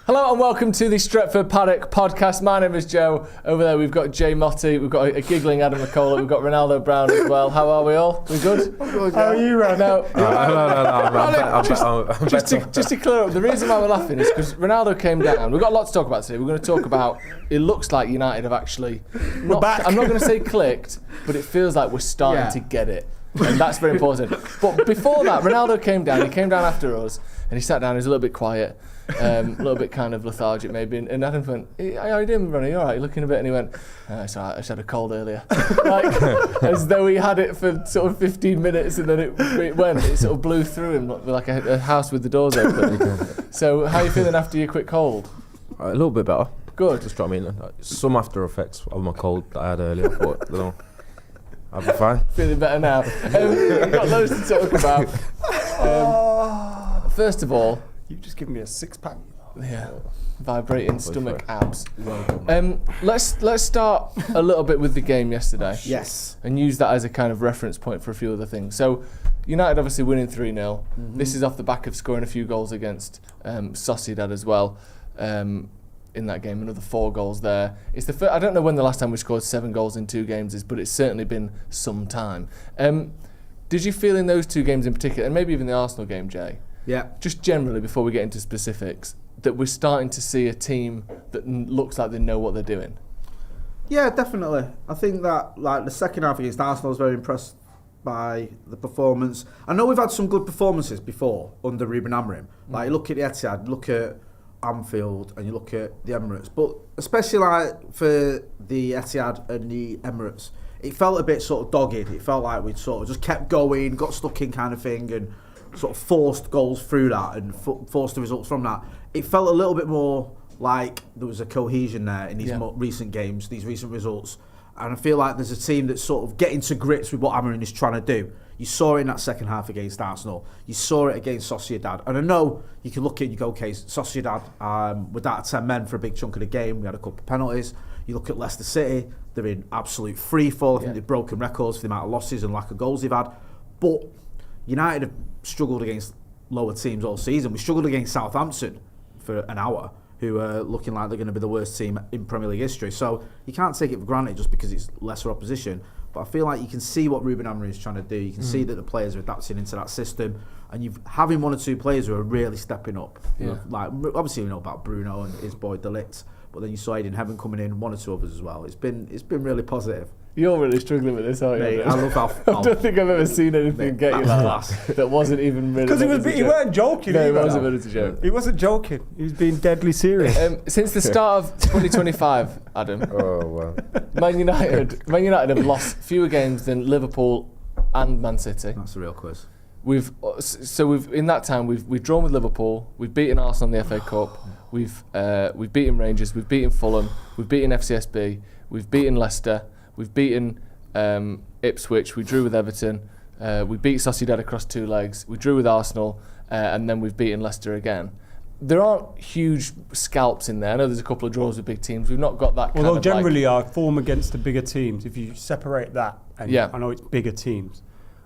Hello and welcome to the Stretford Paddock podcast. My name is Joe. Over there we've got Jay Motti, we've got a giggling Adam McKola, we've got Ronaldo Brown as well. How are we all? We good? How are you, Ron? No. I'm Just to clear up, the reason why we're laughing is because Ronaldo came down. We've got a lot to talk about today. We're going to talk about, it looks like United have actually, I'm not going to say clicked, but it feels like we're starting to get it. And that's very important. But before that, Ronaldo came down. He came down after us, and he sat down. He was a little bit quiet, a little bit kind of lethargic maybe. And Adam went, "Hey, how you doing, Ronnie? You all right? You're looking a bit." And he went, "It's all right. I just had a cold earlier." Like as though he had it for sort of 15 minutes, and then it sort of blew through him like a house with the doors open. So how are you feeling after your quick cold? A little bit better. Good. Just what I mean. Some after effects of my cold that I had earlier, but you know, I'll be fine. Feeling better now. We've got loads to talk about. First of all, You've just given me a six-pack. yeah, vibrating stomach abs. Let's start a little bit with the game yesterday. Yes. And use that as a kind of reference point for a few other things. So, United obviously winning 3-0. Mm-hmm. This is off the back of scoring a few goals against Sociedad as well. In that game, another 4 goals there. It's the first, I don't know when the last time we scored 7 goals in 2 games is, but it's certainly been some time. Did you feel in those 2 games in particular, and maybe even the Arsenal game, Jay? Yeah. Just generally, before we get into specifics, that we're starting to see a team that looks like they know what they're doing? Yeah, definitely. I think that like the second half against Arsenal, I was very impressed by the performance. I know we've had some good performances before under Ruben Amorim. Like you look at the Etihad, look at Anfield, and you look at the Emirates. But especially like for the Etihad and the Emirates, it felt a bit sort of dogged. It felt like we'd sort of just kept going, got stuck in kind of thing, and sort of forced goals through that and forced the results from that. It felt a little bit more like there was a cohesion there in these recent games, these recent results. And I feel like there's a team that's sort of getting to grips with what Amorim is trying to do. You saw it in that second half against Arsenal. You saw it against Sociedad. And I know you can look at it and you go, okay, Sociedad, without 10 men for a big chunk of the game, we had a couple of penalties. You look at Leicester City, they're in absolute free fall. I think they've broken records for the amount of losses and lack of goals they've had. But United have struggled against lower teams all season. We struggled against Southampton for an hour, who are looking like they're going to be the worst team in Premier League history. So you can't take it for granted just because it's lesser opposition. But I feel like you can see what Ruben Amorim is trying to do. You can see that the players are adapting into that system, and you've having 1 or 2 players who are really stepping up. You know, like obviously we know about Bruno and his boy De Ligt, but then you saw Aiden Heaven coming in, 1 or 2 others as well. It's been really positive. You're really struggling with this, aren't you? Mate, I love how I don't think I've ever seen anything get you like that. That wasn't even really. Because he weren't joking. No, he wasn't meant as a joke. He wasn't joking. He was being deadly serious. Since the start of 2025, Adam. Oh wow. Man United have lost fewer games than Liverpool and Man City. That's a real quiz. We've in that time we've drawn with Liverpool, we've beaten Arsenal in the FA Cup, we've beaten Rangers, we've beaten Fulham, we've beaten FCSB, we've beaten Leicester, we've beaten Ipswich, we drew with Everton, we beat Sociedad across 2 legs, we drew with Arsenal, and then we've beaten Leicester again. There aren't huge scalps in there. I know there's a couple of draws with big teams. We've not got that kind Although of generally our form against the bigger teams, if you separate that, and I know it's bigger teams,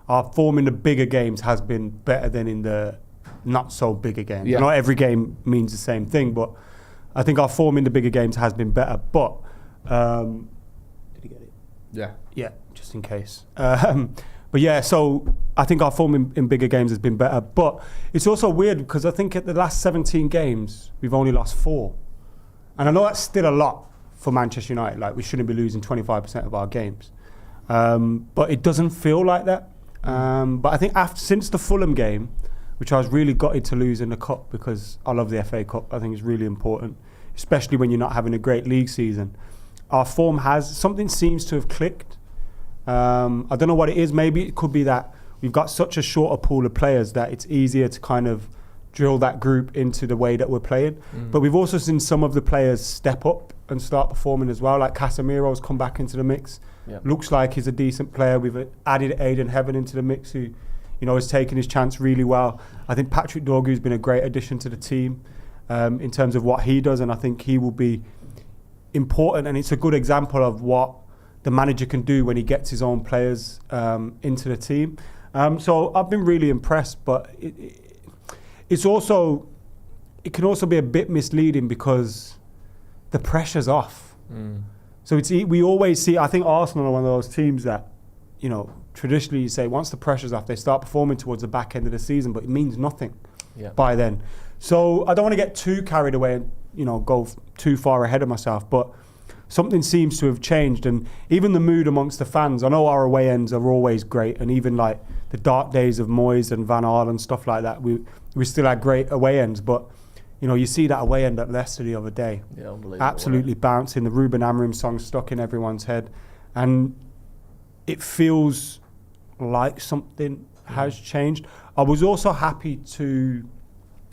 our form in the bigger games has been better than in the not so bigger games. Not every game means the same thing, but I think our form in the bigger games has been better. But did you get it? Yeah, just in case. But yeah, so I think our form in bigger games has been better. But it's also weird because I think at the last 17 games, we've only lost 4. And I know that's still a lot for Manchester United. Like, we shouldn't be losing 25% of our games. But it doesn't feel like that. But I think since the Fulham game, which I was really gutted to lose in the Cup because I love the FA Cup, I think it's really important, especially when you're not having a great league season. Our form something seems to have clicked. I don't know what it is. Maybe it could be that we've got such a shorter pool of players that it's easier to kind of drill that group into the way that we're playing. But we've also seen some of the players step up and start performing as well. Like Casemiro's come back into the mix. Looks like he's a decent player. We've added Aiden Heaven into the mix, who, has taken his chance really well. I think Patrick Dorgu's been a great addition to the team in terms of what he does, and I think he will be important. And it's a good example of what the manager can do when he gets his own players into the team. So I've been really impressed, but it's also it can also be a bit misleading because the pressure's off. So we always see, I think Arsenal are one of those teams that, you know, traditionally you say once the pressure's off, they start performing towards the back end of the season, but it means nothing by then. So I don't want to get too carried away and, you know, go too far ahead of myself, but something seems to have changed. And even the mood amongst the fans, I know our away ends are always great, and even like the dark days of Moyes and Van Gaal and stuff like that, we still had great away ends, but you know, you see that away end at Leicester the other day. Yeah, unbelievable. Absolutely bouncing. The Ruben Amorim song stuck in everyone's head. And it feels like something has changed. I was also happy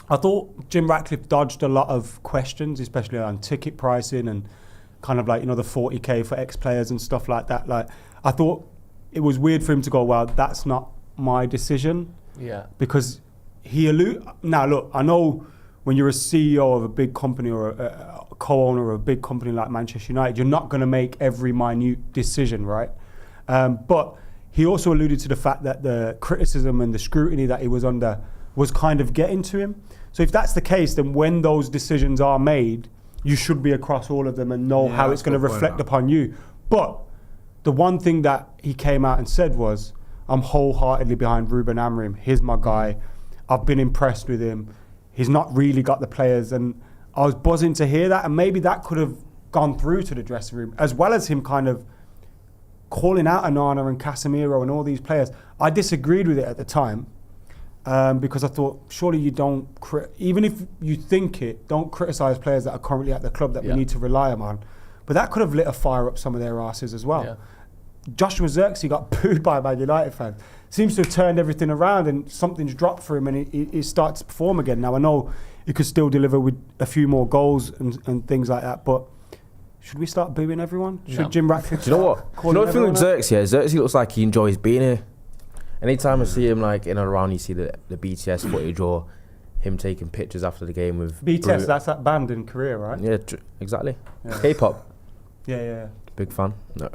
I thought Jim Ratcliffe dodged a lot of questions, especially on ticket pricing and kind of like, you know, the 40k for ex-players and stuff like that. Like, I thought it was weird for him to go, well, that's not my decision. Yeah. Because now look, I know when you're a CEO of a big company or a co-owner of a big company like Manchester United, you're not going to make every minute decision, right? But he also alluded to the fact that the criticism and the scrutiny that he was under was kind of getting to him. So if that's the case, then when those decisions are made, you should be across all of them and know how it's going to reflect upon you. But the one thing that he came out and said was, I'm wholeheartedly behind Ruben Amorim. He's my guy. I've been impressed with him. He's not really got the players, and I was buzzing to hear that, and maybe that could have gone through to the dressing room, as well as him kind of calling out Onana and Casemiro and all these players. I disagreed with it at the time because I thought, surely you don't, even if you think it, don't criticise players that are currently at the club that we need to rely on. But that could have lit a fire up some of their asses as well. Yeah. Joshua Zirkzee got booed by Man United fans. Seems to have turned everything around, and something's dropped for him, and he starts to perform again. Now I know he could still deliver with a few more goals and things like that, but should we start booing everyone? Should Jim Ratcliffe? Do you know what? You know the thing with Zirkzee? Yeah, Zirkzee looks like he enjoys being here. Anytime I see him like in and around, you see the BTS footage or him taking pictures after the game with BTS. That's that band in Korea, right? Yeah, exactly. Yeah. K-pop. Yeah. Big fan. No.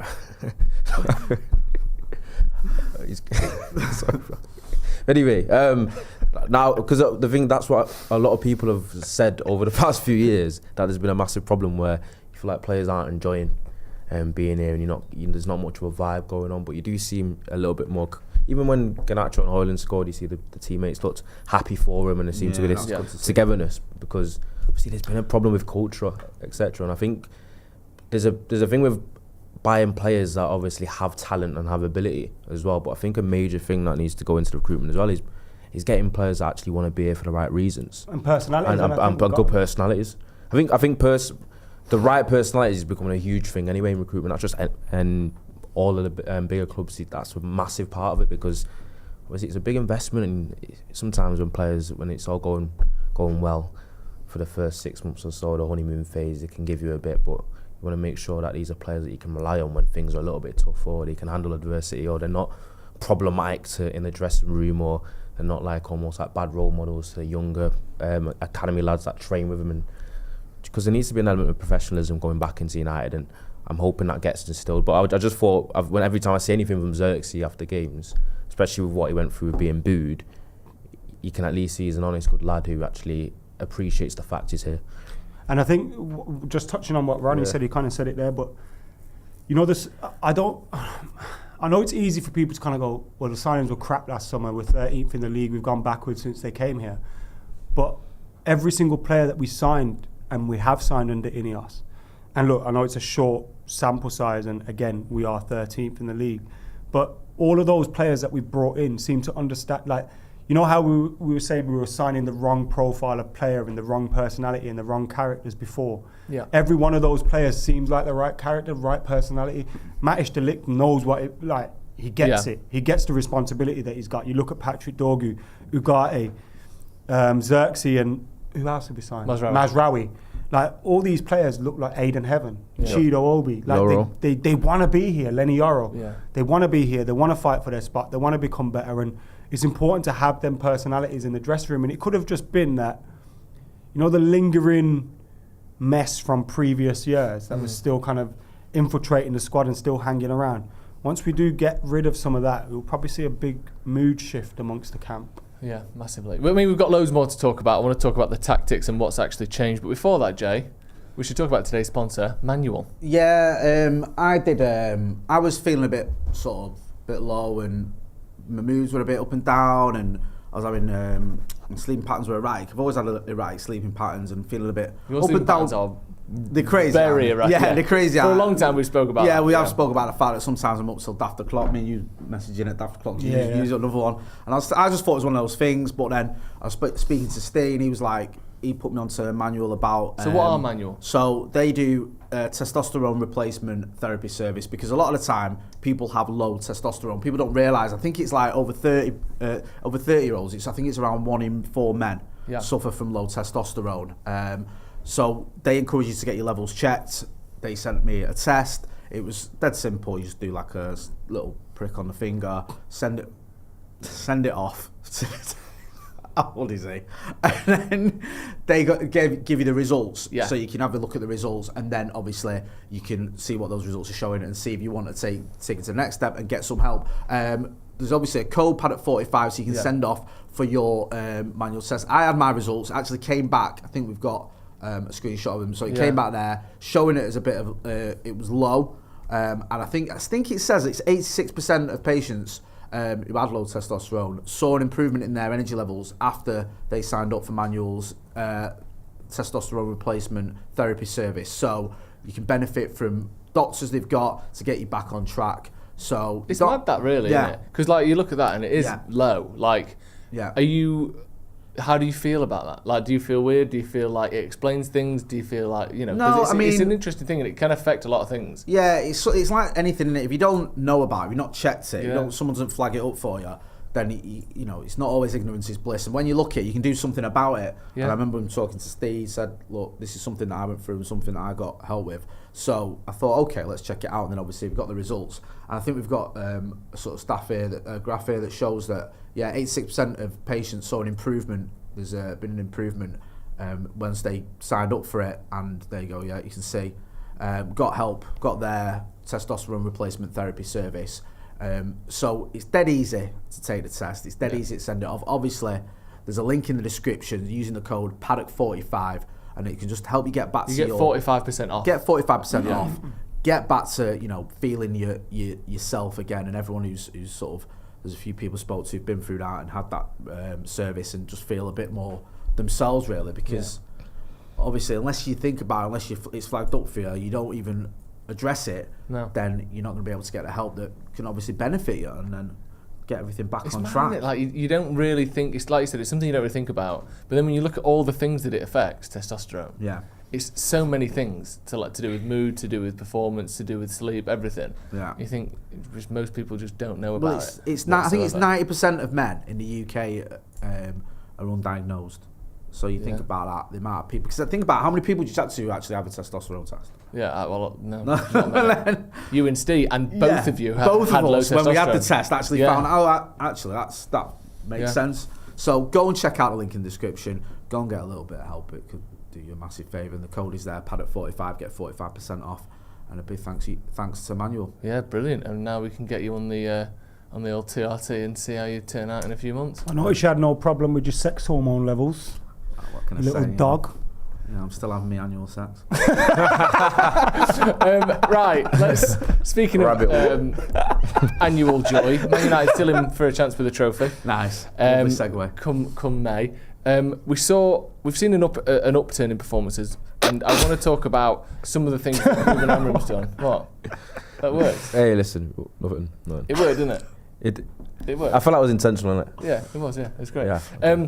Anyway, now because the thing, that's what a lot of people have said over the past few years, that there's been a massive problem where you feel like players aren't enjoying being here, and there's not much of a vibe going on. But you do seem a little bit more. Even when Garnacho and Højlund scored, you see the teammates looked happy for him, and there seemed to be this togetherness, because obviously there's been a problem with culture, etc. And I think there's a thing with buying players that obviously have talent and have ability as well. But I think a major thing that needs to go into the recruitment as well is getting players that actually want to be here for the right reasons and personalities and good personalities. I think the right personalities is becoming a huge thing anyway in recruitment. Not just and all of the bigger clubs. That's a massive part of it, because obviously it's a big investment, and sometimes when it's all going well for the first 6 months or so, the honeymoon phase, it can give you a bit, but you want to make sure that these are players that you can rely on when things are a little bit tough, or they can handle adversity, or they're not problematic in the dressing room, or they're not like almost like bad role models to the younger academy lads that train with them. And because there needs to be an element of professionalism going back into United, and I'm hoping that gets instilled. But I just thought, every time I see anything from Zirkzee after games, especially with what he went through with being booed, you can at least see he's an honest, good lad who actually appreciates the fact he's here. And I think, just touching on what Ronnie said, he kind of said it there, but you know, I know it's easy for people to kind of go, well, the signings were crap last summer, we're 13th in the league, we've gone backwards since they came here. But every single player that we signed, and we have signed under INEOS, and look, I know it's a short sample size, and again, we are 13th in the league, but all of those players that we brought in seem to understand, like, you know how we were saying we were signing the wrong profile of player and the wrong personality and the wrong characters before? Yeah. Every one of those players seems like the right character, right personality. Matthijs de Ligt knows he gets it. He gets the responsibility that he's got. You look at Patrick Dorgu, Ugarte, Zirkzee, and who else have we signed? Mazraoui. Like, all these players look like Aiden Heaven, Chido Obi. Like, they want to be here, Lenny Yoro. Yeah. They want to be here. They want to fight for their spot. They want to become better. And it's important to have them personalities in the dressing room. And it could have just been that, you know, the lingering mess from previous years that was still kind of infiltrating the squad and still hanging around. Once we do get rid of some of that, we'll probably see a big mood shift amongst the camp. Yeah, massively. I mean, we've got loads more to talk about. I want to talk about the tactics and what's actually changed. But before that, Jay, we should talk about today's sponsor, Manual. Yeah, I did. I was feeling a bit low, and my moods were a bit up and down, and I was having my sleeping patterns were erratic. I've always had erratic sleeping patterns and feeling a bit Your up and down. Are they're crazy. Very erratic. Yeah, they're crazy. For a long time we spoke about that. We have spoke about the fact that sometimes I'm up till daft o'clock. Me and you messaging at daft o'clock. Use another one. And I just thought it was one of those things. But then I was speaking to Steve, and he was like, he put me onto a Manual about. So what are Manual? So they do testosterone replacement therapy service, because a lot of the time people have low testosterone. People don't realise. I think it's like over 30-year-olds. I think it's around 1 in 4 men suffer from low testosterone. So they encourage you to get your levels checked. They sent me a test. It was dead simple. You just do like a little prick on the finger, send it off. How old is he? And then they give you the results, so you can have a look at the results, and then obviously you can see what those results are showing and see if you want to take it to the next step and get some help. There's obviously a code, Paddock 45, so you can send off for your manual test. I had my results. It actually came back. I think we've got a screenshot of them. So it came back there, showing it as a bit of it was low, and I think it says it's 86% of patients who had low testosterone saw an improvement in their energy levels after they signed up for Manual's testosterone replacement therapy service. So you can benefit from doctors they've got to get you back on track. So it's mad that really, isn't it? Because like you look at that and it is low. Like, how do you feel about that? Like, do you feel weird? Do you feel like it explains things? Do you feel like, you know, no, it's an interesting thing and it can affect a lot of things. Yeah, it's like anything in it. If you don't know about it, if you've not checked it, someone doesn't flag it up for you, then you know, it's not always ignorance is bliss. And when you look at it, you can do something about it. Yeah. And I remember him talking to Steve, he said, look, this is something that I went through and something that I got help with. So I thought, okay, let's check it out. And then obviously we've got the results. And I think we've got a sort of a graph here that shows that, 86% of patients saw an improvement. There's been an improvement once they signed up for it. And there you go, you can see. Got help, got their testosterone replacement therapy service. So it's dead easy to take the test. It's dead easy to send it off. Obviously, there's a link in the description using the code Paddock45, and it can just help you get back to your... You get 45% off. Get 45% off. Get back to, feeling yourself again. And everyone who's sort of... There's a few people spoke to who've been through that and had that service and just feel a bit more themselves, really, because obviously, unless you think about it, unless it's flagged up for you, you don't even address it, then you're not going to be able to get the help that can obviously benefit you and then get everything back on track. It? Like you don't really think, it's like you said, it's something you don't really think about, but then when you look at all the things that it affects, testosterone, it's so many things to do with mood, to do with performance, to do with sleep, everything. Yeah, you think most people just don't know about it. I think it's 90% of men in the UK are undiagnosed. So you think about that, the amount of people. Because I think about how many people you chat to who actually have a testosterone test. Yeah, well, no. Not you and Steve, and both of you had low testosterone. When we had the test, actually found out, actually, that makes sense. So go and check out the link in the description. Go and get a little bit of help. It could do you a massive favour. And the code is there, Paddock45, get 45% off. And a big thanks to Manual. Yeah, brilliant. And now we can get you on the old TRT and see how you turn out in a few months. I noticed you had no problem with your sex hormone levels. What can I say? Little dog. I'm still having my annual sex. Right, speaking of annual joy, Man United still in for a chance for the trophy. Nice. Lovely segue. Come May. We've seen an upturn in performances, and I want to talk about some of the things that Ruben Amorim's done. What? That worked? Hey, listen, nothing. No. It worked, didn't it? It worked. I felt like it was intentional, wasn't it? Yeah, it was. Yeah, it was great. Yeah.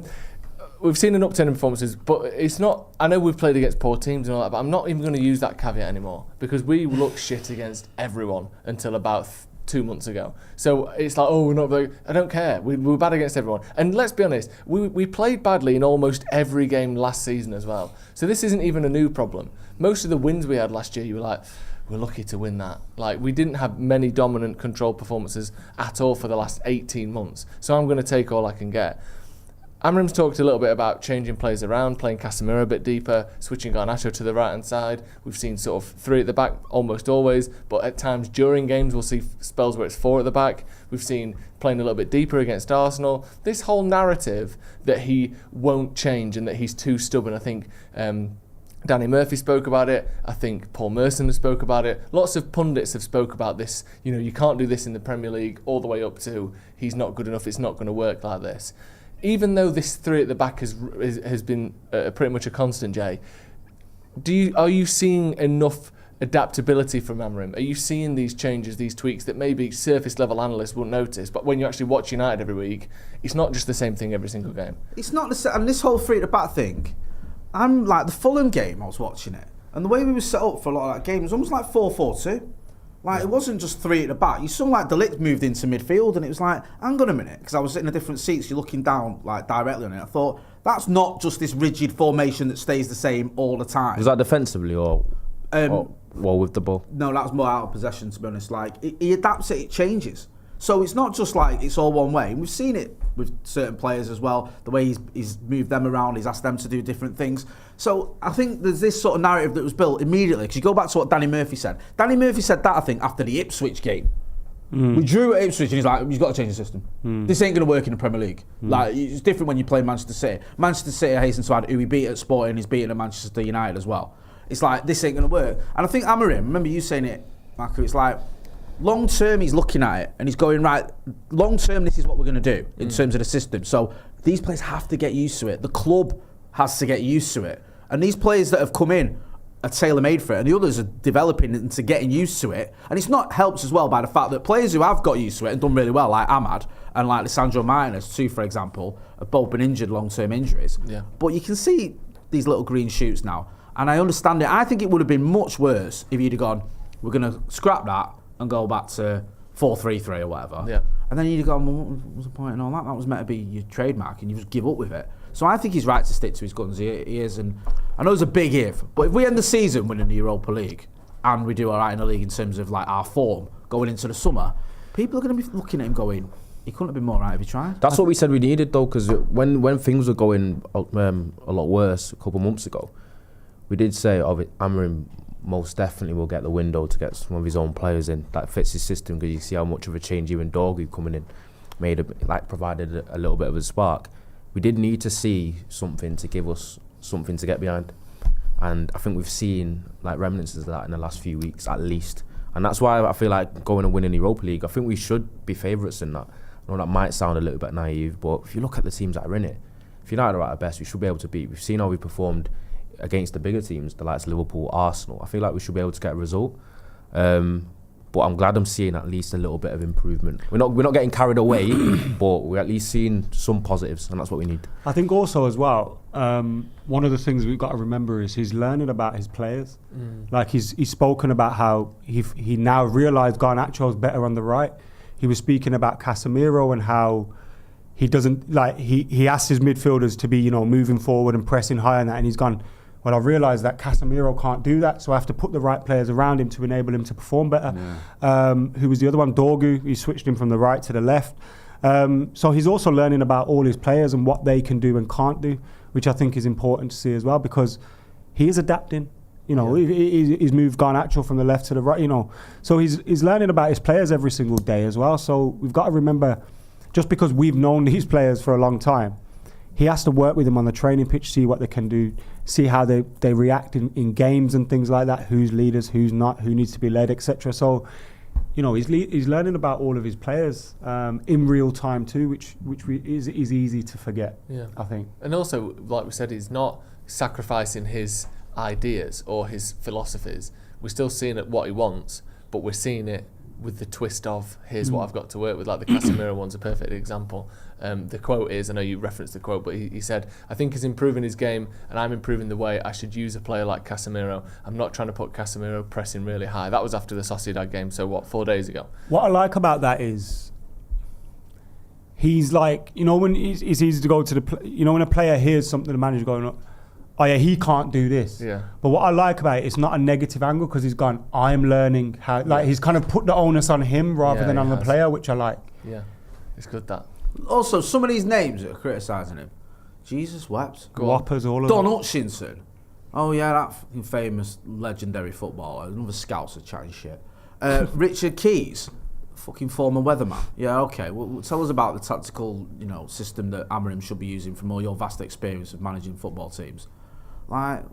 We've seen an upturn in performances, but it's not... I know we've played against poor teams and all that, but I'm not even going to use that caveat anymore, because we look shit against everyone until about 2 months ago. So it's like, we're not very... I don't care. We were bad against everyone. And let's be honest, we played badly in almost every game last season as well. So this isn't even a new problem. Most of the wins we had last year, you were like, we're lucky to win that. Like, we didn't have many dominant controlled performances at all for the last 18 months. So I'm going to take all I can get. Amorim's talked a little bit about changing players around, playing Casemiro a bit deeper, switching Garnacho to the right-hand side. We've seen sort of 3 at the back almost always, but at times during games we'll see spells where it's 4 at the back. We've seen playing a little bit deeper against Arsenal. This whole narrative that he won't change and that he's too stubborn, I think Danny Murphy spoke about it. I think Paul Merson has spoke about it. Lots of pundits have spoke about this. You can't do this in the Premier League, all the way up to he's not good enough, it's not going to work like this. Even though this 3 at the back has been pretty much a constant, Jay, are you seeing enough adaptability from Amorim? Are you seeing these changes, these tweaks that maybe surface level analysts won't notice, but when you actually watch United every week, it's not just the same thing every single game? It's not the same, and this whole 3 at the back thing, I'm like the Fulham game, I was watching it, and the way we were set up for a lot of that game was almost like 4-4-2. Like, it wasn't just 3 at the back. You saw like De Ligt moved into midfield, and it was like, hang on a minute, because I was sitting in a different seat, so you're looking down like directly on it. I thought, that's not just this rigid formation that stays the same all the time. Was that defensively or with the ball? No, that was more out of possession, to be honest. Like, he adapts it, it changes. So it's not just like it's all one way. And we've seen it with certain players as well, the way he's moved them around, he's asked them to do different things. So I think there's this sort of narrative that was built immediately, because you go back to what Danny Murphy said. Danny Murphy said that, I think, after the Ipswich game. We drew at Ipswich and he's like, you've got to change the system. This ain't going to work in the Premier League. Like, it's different when you play Manchester City. Manchester City hasten to add who he beat at Sporting, he's beaten at Manchester United as well. It's like, this ain't going to work. And I think Amorim, remember you saying it, Marco, it's like, long term, he's looking at it and he's going, right, long term, this is what we're going to do in terms of the system. So these players have to get used to it. The club has to get used to it. And these players that have come in are tailor-made for it, and the others are developing into getting used to it. And it's not helped as well by the fact that players who have got used to it and done really well, like Ahmad and like Lisandro Martinez too, for example, have both been injured, long-term injuries. Yeah. But you can see these little green shoots now. And I understand it. I think it would have been much worse if you'd have gone, we're going to scrap that and go back to 4-3-3 or whatever. Yeah. And then you'd have gone, well, what was the point in all that? That was meant to be your trademark, and you just give up with it. So I think he's right to stick to his guns. He is, and I know it's a big if, but if we end the season winning the Europa League and we do all right in the league in terms of like our form going into the summer, people are going to be looking at him going, he couldn't have been more right if he tried. That's what we said we needed though, because when things were going a lot worse a couple of months ago, we did say Amorim most definitely will get the window to get some of his own players in that fits his system, because you see how much of a change even Dorgu coming in provided a little bit of a spark. We did need to see something to give us something to get behind, and I think we've seen like remnants of that in the last few weeks at least, and that's why I feel like going and winning the Europa League, I think we should be favourites in that. I know that might sound a little bit naive, but if you look at the teams that are in it, if United are at our best, we should be able to beat. We've seen how we performed against the bigger teams, the likes of Liverpool, Arsenal. I feel like we should be able to get a result. But I'm glad I'm seeing at least a little bit of improvement. We're not getting carried away, but we're at least seeing some positives, and that's what we need. I think also as well, one of the things we've got to remember is he's learning about his players. Like he's spoken about how he now realised Garnacho's better on the right. He was speaking about Casemiro and how he doesn't he asks his midfielders to be moving forward and pressing high on that, and he's gone, well, I realised that Casemiro can't do that, so I have to put the right players around him to enable him to perform better. Yeah. Who was the other one? Dorgu. He switched him from the right to the left. So he's also learning about all his players and what they can do and can't do, which I think is important to see as well, because he is adapting. He's moved Garnacho from the left to the right. So he's learning about his players every single day as well. So we've got to remember, just because we've known these players for a long time, he has to work with them on the training pitch, see what they can do, see how they react in games and things like that, who's leaders, who's not, who needs to be led, etc. So, he's learning about all of his players in real time too, which is easy to forget, I think. And also, like we said, he's not sacrificing his ideas or his philosophies. We're still seeing it what he wants, but we're seeing it with the twist of here's what I've got to work with. Like the Casemiro one's a perfect example. The quote is, I know you referenced the quote, but he said, I think he's improving his game and I'm improving the way I should use a player like Casemiro. I'm not trying to put Casemiro pressing really high. That was after the Sociedad game, so 4 days ago? What I like about that is he's like, when it's easy to go to when a player hears something, the manager going, oh yeah, he can't do this. Yeah. But what I like about it, it's not a negative angle, because he's gone, I'm learning how, he's kind of put the onus on him rather than on the player, which I like. Yeah, it's good that. Also, some of these names that are criticising him, Jesus wept. Whoppers, all of Don them. Hutchinson. Oh yeah, that fucking famous legendary footballer. Another scouts are chatting shit. Richard Keys, fucking former weatherman. Yeah, okay. Well, tell us about the tactical, system that Amorim should be using from all your vast experience of managing football teams. Like,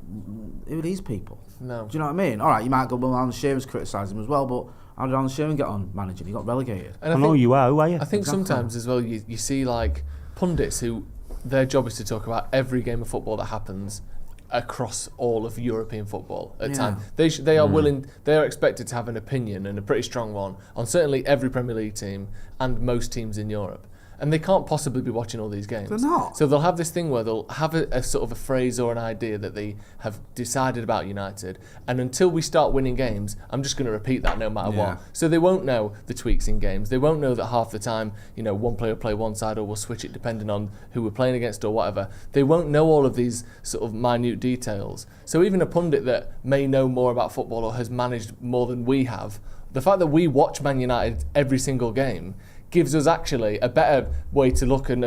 who are these people? No. Do you know what I mean? All right, you might go, well, Alan Shearer's criticised him as well, but how did Alan Shearer get on managing? He got relegated. And I know you are. Who are you? I think sometimes as well you see like pundits who their job is to talk about every game of football that happens across all of European football at time. They are willing, they are expected to have an opinion, and a pretty strong one, on certainly every Premier League team and most teams in Europe. And they can't possibly be watching all these games. They're not. So they'll have this thing where they'll have a sort of a phrase or an idea that they have decided about United, and until we start winning games, I'm just going to repeat that no matter what. So they won't know the tweaks in games. They won't know that half the time, one player will play one side or we'll switch it depending on who we're playing against or whatever. They won't know all of these sort of minute details. So even a pundit that may know more about football or has managed more than we have, the fact that we watch Man United every single game gives us actually a better way to look and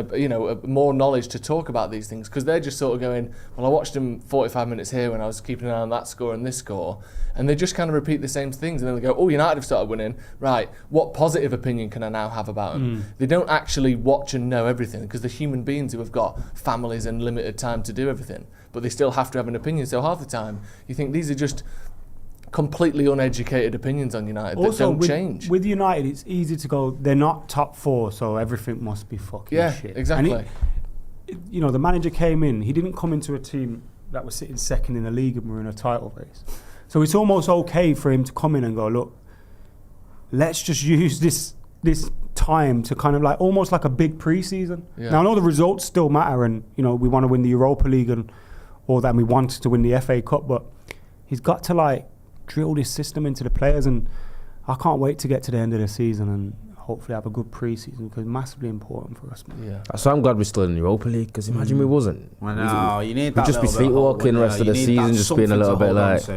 more knowledge to talk about these things, because they're just sort of going, well, I watched them 45 minutes here when I was keeping an eye on that score and this score, and they just kind of repeat the same things, and then they go, oh, United have started winning, right, what positive opinion can I now have about them? They don't actually watch and know everything, because they're human beings who have got families and limited time to do everything, but they still have to have an opinion. So half the time you think these are just completely uneducated opinions on United that don't change. With United, it's easy to go, they're not top four, so everything must be fucking shit. Yeah, exactly. And the manager came in, he didn't come into a team that was sitting second in the league and were in a title race. So it's almost okay for him to come in and go, look, let's just use this time to kind of like, almost like a big pre-season. Yeah. Now, I know the results still matter, and, we want to win the Europa League and all that, and we want to win the FA Cup, but he's got to like, drill this system into the players, and I can't wait to get to the end of the season and hopefully have a good pre-season, because it's massively important for us, man. Yeah. So I'm glad we're still in the Europa League, because imagine we wasn't. Well, no, you need that. We'd just be sleepwalking the rest of the season, just being a little bit like.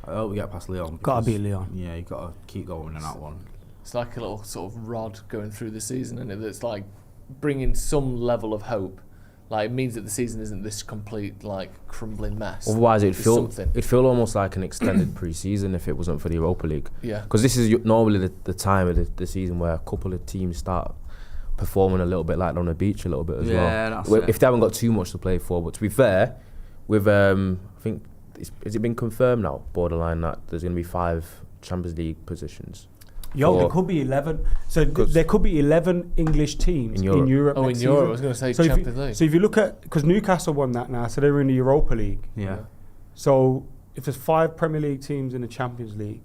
I hope we get past Lyon. Gotta beat Lyon. Yeah, you gotta keep going in that one. It's like a little sort of rod going through the season, and it's like bringing some level of hope. Like, it means that the season isn't this complete, like, crumbling mess. Otherwise, it'd feel almost like an extended pre-season if it wasn't for the Europa League. Yeah. Because this is normally the time of the season where a couple of teams start performing a little bit like on the beach a little bit as well. Yeah, that's it. If they haven't got too much to play for. But to be fair, with I think, has it been confirmed now, borderline, that there's going to be 5 Champions League positions? There could be 11. So there could be 11 English teams in Europe. Oh, in Europe, I was going to say Champions League. So if you look at, because Newcastle won that now, so they're in the Europa League. Yeah. So if there's 5 Premier League teams in the Champions League,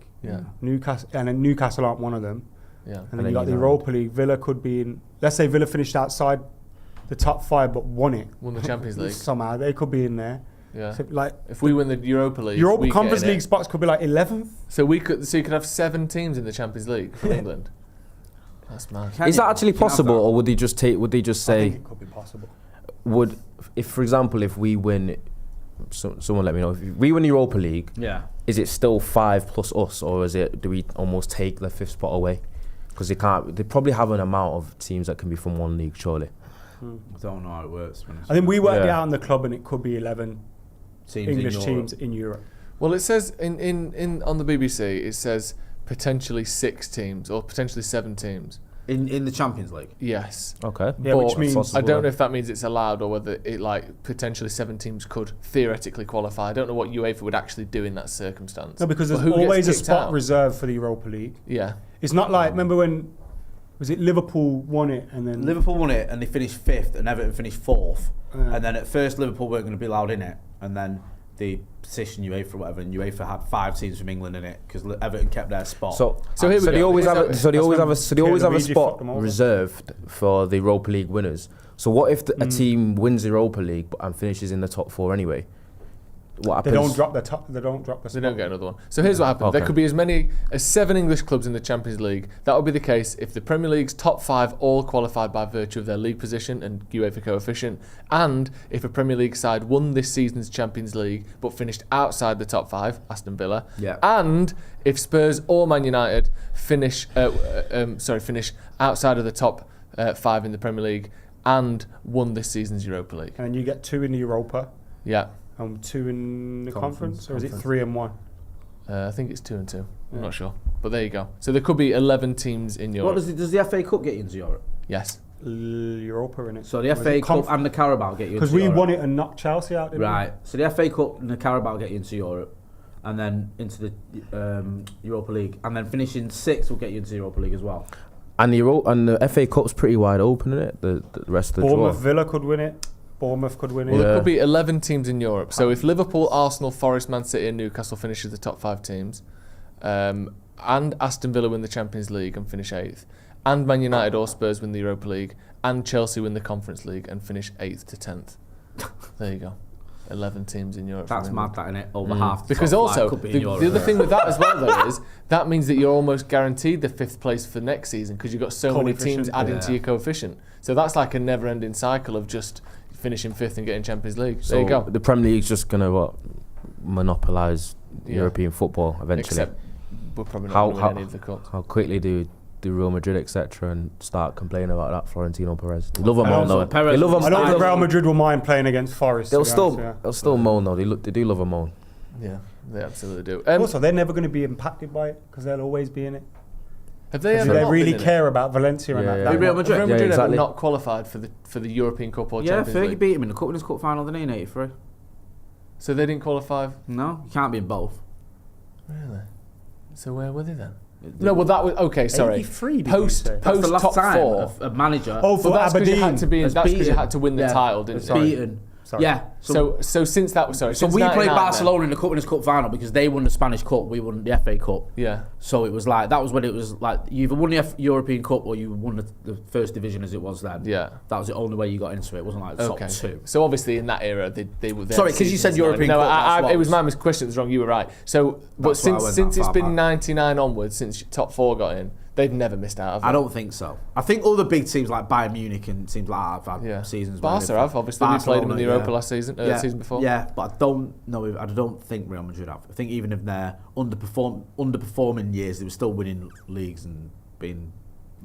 Newcastle, and then Newcastle aren't one of them. Yeah. And then you got the Europa League. Villa could be in. Let's say Villa finished outside the top 5 but won the Champions League. Somehow they could be in there. Yeah. So if we win the Europa League, Europa Conference League spots could be like 11th. So you could have 7 teams in the Champions League from England. That's mad. Is that actually possible, or would they just say? I think it could be possible. For example, if we win, someone let me know. If we win the Europa League, is it still 5 plus us, or do we almost take the 5th spot away? Because they probably have an amount of teams that can be from one league, surely. I don't know how it works. I think we worked it out in the club, and it could be 11 English teams in Europe. Well, it says in on the BBC, it says potentially 6 teams or potentially 7 teams in the Champions League. Yes. Okay. Yeah, which means I don't know if that means it's allowed, or whether it like potentially 7 teams could theoretically qualify. I don't know what UEFA would actually do in that circumstance. No, because there's always a spot reserved for the Europa League. Yeah. It's not like, remember when was it Liverpool won it, and then Liverpool won it and they finished 5th and Everton finished 4th, and then at first Liverpool weren't going to be allowed in it, and then they petitioned UEFA or whatever, and UEFA had 5 teams from England in it because Everton kept their spot. So they always have a spot reserved for the Europa League winners. So what if a team wins the Europa League and finishes in the top 4 anyway? What happens? They don't drop the top. They don't drop the. They don't get another one. So here's what happens. Okay. There could be as many as 7 English clubs in the Champions League. That would be the case if the Premier League's top 5 all qualified by virtue of their league position and UEFA coefficient, and if a Premier League side won this season's Champions League but finished outside the top 5, Aston Villa, and if Spurs or Man United finish outside of the top 5 in the Premier League, and won this season's Europa League. And you get 2 in the Europa. Yeah. And 2 in the conference, or is it 3 and 1? I think it's 2 and 2. I'm not sure, but there you go. So there could be 11 teams in Europe. What does the FA Cup get you into Europe? Yes. Europa in it. So the FA Cup and the Carabao get you into Europe. Because we won it and knocked Chelsea out, didn't we? Right. So the FA Cup and the Carabao get you into Europe, and then into the Europa League, and then finishing 6th will get you into the Europa League as well. And the FA Cup's pretty wide open, isn't it? The rest of the Bournemouth, draw. Villa could win it. Bournemouth could win it. Well, there could be 11 teams in Europe. So if Liverpool, Arsenal, Forest, Man City and Newcastle finish as the top 5 teams, and Aston Villa win the Champions League and finish 8th, and Man United or Spurs win the Europa League, and Chelsea win the Conference League and finish 8th to 10th. There you go. 11 teams in Europe. That's mad, that, innit? Over half. Because also, the other thing with that as well, though, is that means that you're almost guaranteed the 5th place for next season because you've got so many teams adding to your coefficient. So that's like a never-ending cycle of just finishing 5th and getting Champions League. So there you go. The Premier League's just going to monopolise European football eventually. Except we're probably not going to win any of the cups. How quickly do Real Madrid, etc., and start complaining about that Florentino Perez? They love him all, though. They love him. I don't think Real Madrid will mind playing against Forest. They'll still moan, though. They do love a moan. Yeah, they absolutely do. Also, they're never going to be impacted by it because they'll always be in it. Have they ever? Do they not really been in care about Valencia and that? Real Madrid. Real Madrid exactly. ever not qualified for the European Cup or Champions Fergie League? beat him in the Winners' Cup final, didn't he, in '83? So they didn't qualify? No, you can't be in both. Really? So where were they then? No, well that was okay. Sorry, 83, post That's the last top time 4. a manager. Oh, for that's because you had Aberdeen. to be. That's because you had to win the title, didn't you? Beaten. Sorry. Yeah. So since that, So since we played 99 Barcelona in the Winners' Cup final because they won the Spanish Cup, we won the FA Cup. Yeah. So it was like that was when it was like you either won the European Cup or you won the first division as it was then. Yeah. That was the only way you got into it. It wasn't like the top 2. So obviously in that era they were. Sorry, because you said European Cup. No, it was my question was wrong. You were right. So, but since it's been 99 onwards, since top 4 got in, they've never missed out. I don't think so. I think all the big teams like Bayern Munich and teams like that have had seasons. Barca have obviously. We played them in the Europa last season. Season before. Yeah, but I don't know. I don't think Real Madrid have. I think even if they're underperforming years, they were still winning leagues and being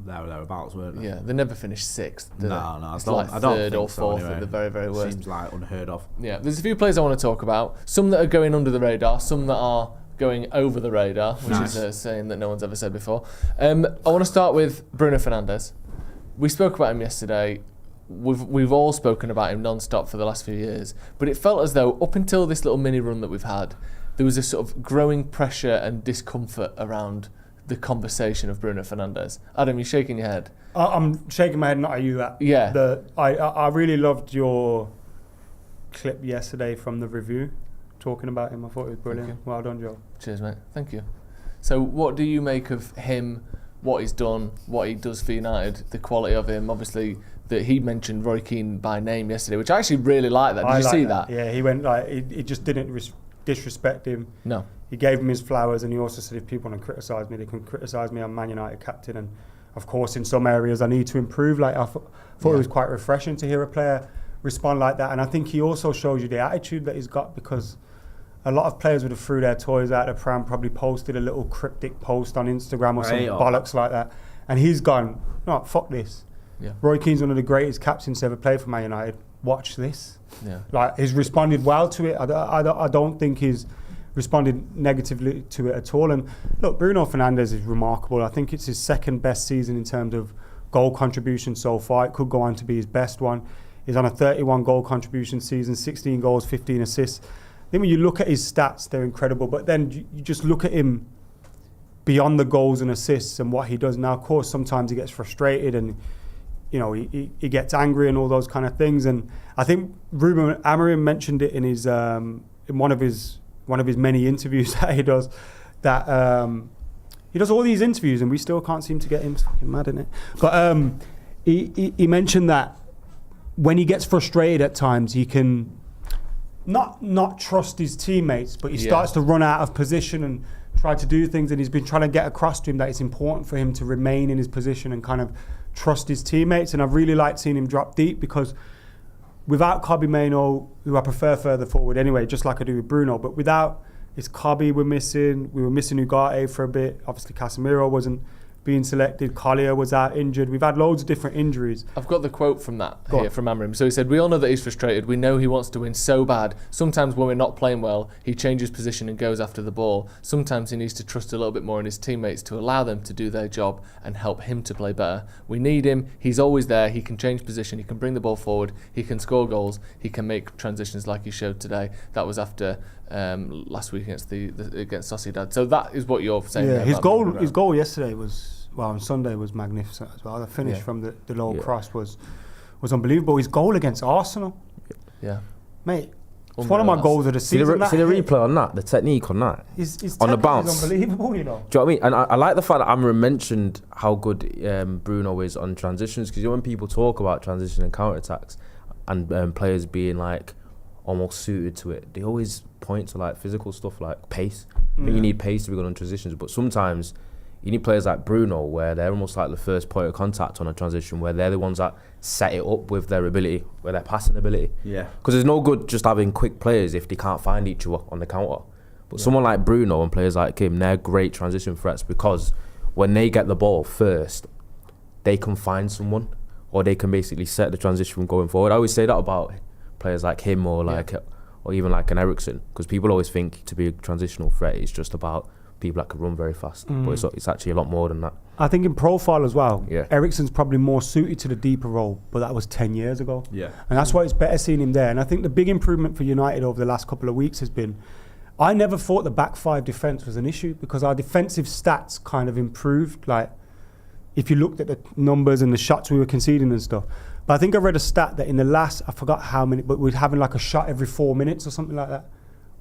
there or thereabouts, weren't they? Yeah, they never finished 6th. No, it's like 3rd or 4th anyway. at the very, very worst. Seems like unheard of. Yeah, there's a few players I want to talk about. Some that are going under the radar. Some that are going over the radar, which is a saying that no one's ever said before. I want to start with Bruno Fernandes. We spoke about him yesterday. We've all spoken about him non-stop for the last few years, but it felt as though up until this little mini run that we've had, there was a sort of growing pressure and discomfort around the conversation of Bruno Fernandes. Adam, you're shaking your head. I'm shaking my head, not at you. I really loved your clip yesterday from the review talking about him. I thought it was brilliant. Well done, Joe. Cheers, mate. Thank you. So what do you make of him, what he's done, what he does for United, the quality of him? Obviously, that he mentioned Roy Keane by name yesterday, which I actually really like that. Did you see that? Yeah, he went he just didn't disrespect him. No. He gave him his flowers, and he also said if people want to criticise me, they can criticise me. I'm Man United captain, and of course in some areas I need to improve. Like I thought it was quite refreshing to hear a player respond like that, and I think he also shows you the attitude that he's got, because a lot of players would have threw their toys out of the pram, probably posted a little cryptic post on Instagram or some bollocks like that, and he's gone, no, fuck this. Yeah. Roy Keane's one of the greatest captains to ever play for Man United. Watch this. Yeah. Like, he's responded well to it. I don't think he's responded negatively to it at all. And look, Bruno Fernandes is remarkable. I think it's his second best season in terms of goal contribution so far. It could go on to be his best one. He's on a 31 goal contribution season, 16 goals, 15 assists. I think when you look at his stats, they're incredible. But then you just look at him beyond the goals and assists and what he does now. Of course, sometimes he gets frustrated and he gets angry and all those kind of things. And I think Ruben Amorim mentioned it in his in one of his many interviews that he does. That he does all these interviews and we still can't seem to get him. It's fucking mad, isn't it? But he mentioned that when he gets frustrated at times, he can not trust his teammates, but he starts to run out of position and try to do things. And he's been trying to get across to him that it's important for him to remain in his position and kind of trust his teammates. And I've really liked seeing him drop deep, because without Kobbie Mainoo, who I prefer further forward anyway, just like I do with Bruno, but without, it's Kobbie we're missing. We were missing Ugarte for a bit. Obviously Casemiro wasn't being selected. Collier was out injured. We've had loads of different injuries. I've got the quote from that here from Amorim. So he said, "We all know that he's frustrated. We know he wants to win so bad. Sometimes when we're not playing well, he changes position and goes after the ball. Sometimes he needs to trust a little bit more in his teammates to allow them to do their job and help him to play better. We need him. He's always there. He can change position. He can bring the ball forward. He can score goals. He can make transitions like he showed today." That was after last week against Sociedad. So that is what you're saying. Yeah, his goal yesterday on Sunday was magnificent as well. The finish from the low cross was unbelievable. His goal against Arsenal, mate, it's one of my goals of the season. See the replay on that, the technique on that, his on the bounce, is unbelievable. You know. Do you know what I mean? And I like the fact that Amorim mentioned how good Bruno is on transitions, because when people talk about transition and counter attacks and players being like almost suited to it, they always point to like physical stuff like pace. I think you need pace to be good on transitions, but sometimes you need players like Bruno where they're almost like the first point of contact on a transition, where they're the ones that set it up with their ability, with their passing ability. Yeah. Because there's no good just having quick players if they can't find each other on the counter. But someone like Bruno and players like him, they're great transition threats, because when they get the ball first, they can find someone, or they can basically set the transition from going forward. I always say that about players like him or or even like an Eriksen, because people always think to be a transitional threat it's just about people that can run very fast, but it's actually a lot more than that. I think in profile as well, Yeah. Eriksen's probably more suited to the deeper role, but that was 10 years ago. Yeah. And that's why it's better seeing him there. And I think the big improvement for United over the last couple of weeks has been, I never thought the back five defence was an issue, because our defensive stats kind of improved. Like, if you looked at the numbers and the shots we were conceding and stuff. But I think I read a stat that in the last, I forgot how many, but we're having like a shot every 4 minutes or something like that.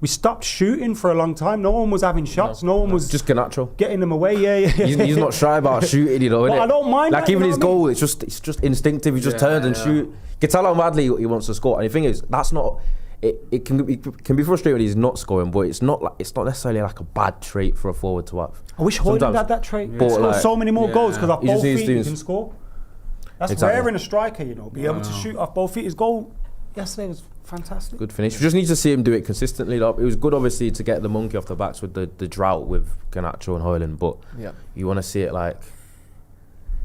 We stopped shooting for a long time. No one was having shots. No one was just Garnacho getting them away. Yeah. He's not shy about shooting, you know. But I don't mind. Like that, even you know his goal, it's just instinctive. He just turns and shoot. You can tell how madly he wants to score. And the thing is, that's not. It can be frustrating when he's not scoring, but it's not necessarily like a bad trait for a forward to have. I wish Højlund had that trait. He scored so many more goals because off both feet he can score. That's rare in a striker, you know. Be able to shoot off both feet. His goal yesterday was fantastic. Good finish. We just need to see him do it consistently. It was good, obviously, to get the monkey off the backs with the drought with Garnacho and Højlund, but you want to see it like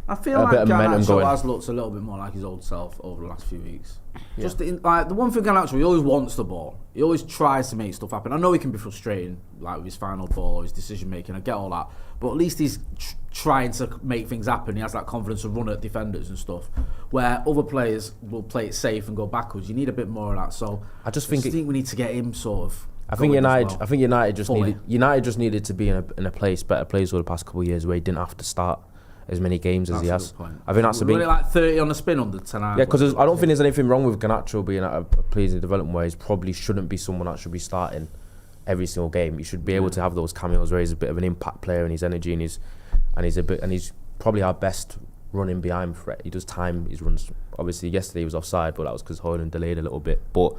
I feel like Garnacho has looked a little bit more like his old self over the last few weeks. Just like the one thing Garnacho, he always wants the ball. He always tries to make stuff happen. I know he can be frustrating, like with his final ball or his decision making. I get all that, but at least he's trying to make things happen. He has that confidence to run at defenders and stuff, where other players will play it safe and go backwards. You need a bit more of that. So I just think we need to get him sort of. I think United just needed to be in a better place over the past couple of years where he didn't have to start as many games as he has. I think that's a big. Really like 30 on the spin under tonight. Yeah, because I don't think there's anything wrong with Garnacho being at a pleasing development where he probably shouldn't be someone that should be starting every single game. He should be able to have those cameos where he's a bit of an impact player and his energy and he's probably our best running behind threat. He does time his runs. Obviously, yesterday he was offside, but that was because Højlund delayed a little bit. But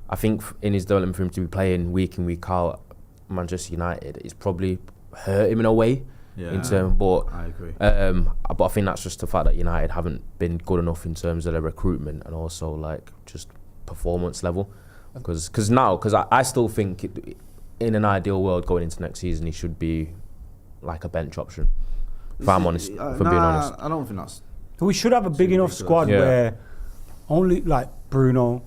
I think in his development for him to be playing week in, week out Manchester United, it's probably hurt him in a way. But I agree. But I think that's just the fact that United haven't been good enough in terms of their recruitment and also like just performance level. Because I still think in an ideal world going into next season he should be like a bench option. If I'm honest, being honest, I don't think that's. We should have a big enough squad where only like Bruno,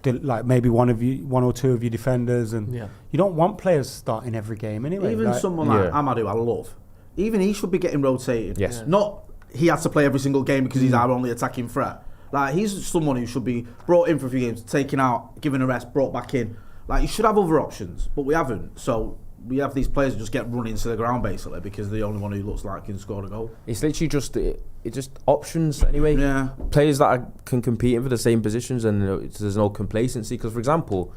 like maybe one or two of your defenders, and you don't want players starting every game anyway. Even someone like Amadou, I love. Even he should be getting rotated. Yes. Not he has to play every single game because he's our only attacking threat. Like he's someone who should be brought in for a few games, taken out, given a rest, brought back in. Like you should have other options, but we haven't. So we have these players that just get run into the ground basically because they're the only one who looks like can score a goal. It's literally just options anyway. Yeah. Players that can compete for the same positions and there's no complacency. Because for example,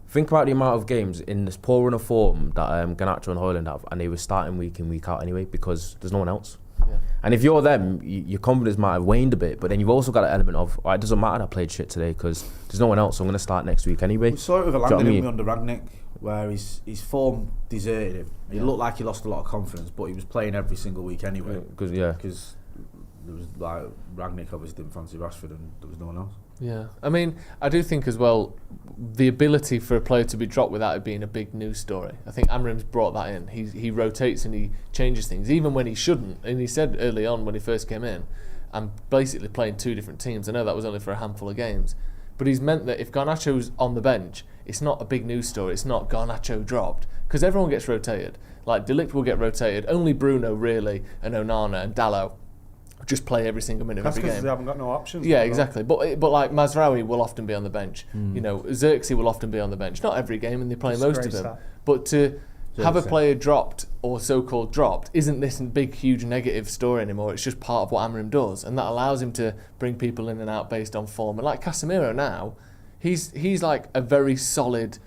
think about the amount of games in this poor run of form that Garnacho and Højlund have, and they were starting week in, week out anyway because there's no one else. Yeah. And if you're them, your confidence might have waned a bit, but then you've also got an element of, it doesn't matter I played shit today because there's no one else, so I'm going to start next week anyway. We saw it with Alanga under Rangnick, where his form deserted him. He looked like he lost a lot of confidence, but he was playing every single week anyway. Because there was like Rangnick obviously didn't fancy Rashford and there was no one else. Yeah, I mean, I do think as well, the ability for a player to be dropped without it being a big news story. I think Amorim's brought that in. He rotates and he changes things, even when he shouldn't. And he said early on when he first came in, I'm basically playing 2 different teams. I know that was only for a handful of games. But he's meant that if Garnacho's on the bench, it's not a big news story. It's not Garnacho dropped. Because everyone gets rotated. Like, De Ligt will get rotated. Only Bruno, really, and Onana and Dalot just play every single minute of every game. That's because they haven't got no options. Yeah, exactly. But like Mazraoui will often be on the bench. You know, Xerxes will often be on the bench. Not every game, and they play most of them. But to have a player dropped or so-called dropped isn't this big, huge negative story anymore. It's just part of what Amorim does, and that allows him to bring people in and out based on form. And like Casemiro now, he's like a very solid,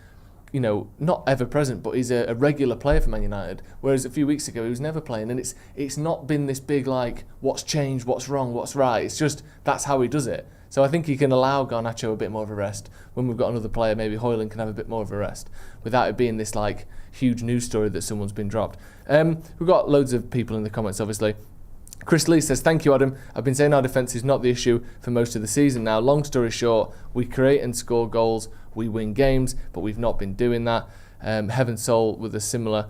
you know, not ever present, but he's a regular player for Man United. Whereas a few weeks ago he was never playing, and it's not been this big like what's changed, what's wrong, what's right. It's just that's how he does it. So I think he can allow Garnacho a bit more of a rest. When we've got another player, maybe Højlund can have a bit more of a rest without it being this like huge news story that someone's been dropped. We've got loads of people in the comments, obviously. Chris Lee says, thank you, Adam. I've been saying our defence is not the issue for most of the season now. Long story short, we create and score goals, we win games, but we've not been doing that. Heaven Soul with a similar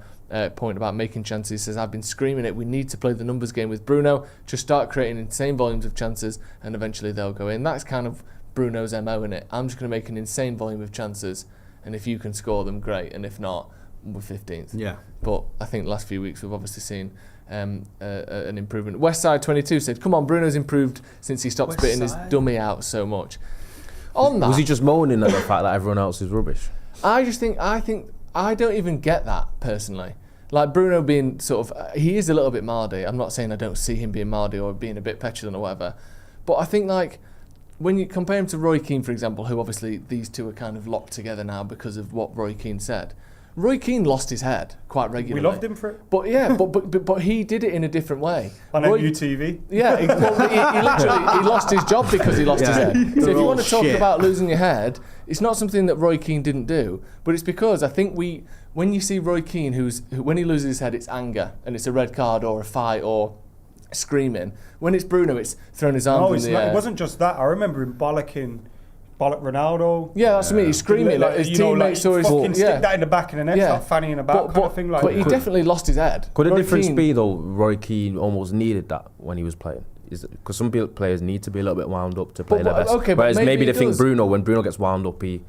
point about making chances says, I've been screaming it. We need to play the numbers game with Bruno. Just start creating insane volumes of chances and eventually they'll go in. That's kind of Bruno's MO, in it. I'm just going to make an insane volume of chances, and if you can score them, great. And if not, we're 15th. Yeah. But I think the last few weeks we've obviously seen an improvement. Westside 22 said, come on, Bruno's improved since he stopped spitting his dummy out so much. On that, was he just moaning at the fact that everyone else is rubbish? I don't even get that personally. Like Bruno being sort of, he is a little bit mardy. I'm not saying I don't see him being mardy or being a bit petulant or whatever, but I think like when you compare him to Roy Keane, for example, who obviously these two are kind of locked together now because of what Roy Keane said. Roy Keane lost his head quite regularly. We loved him for it. But yeah, but he did it in a different way. On MUTV. Yeah, he literally he lost his job because he lost his head. So if you want to talk about losing your head, it's not something that Roy Keane didn't do, but it's because I think when you see Roy Keane, when he loses his head, it's anger and it's a red card or a fight or screaming. When it's Bruno, it's throwing his arms in the air. It wasn't just that. I remember him bollock Ronaldo. Yeah, that's what I mean. He's screaming. Like, his teammates saw his fucking stick that in the back of the neck, start fannying about, kind of thing like that. But he definitely lost his head. Could the difference be though? Roy Keane almost needed that when he was playing. Because some players need to be a little bit wound up to play their best. Okay, whereas maybe they think Bruno, when Bruno gets wound up, his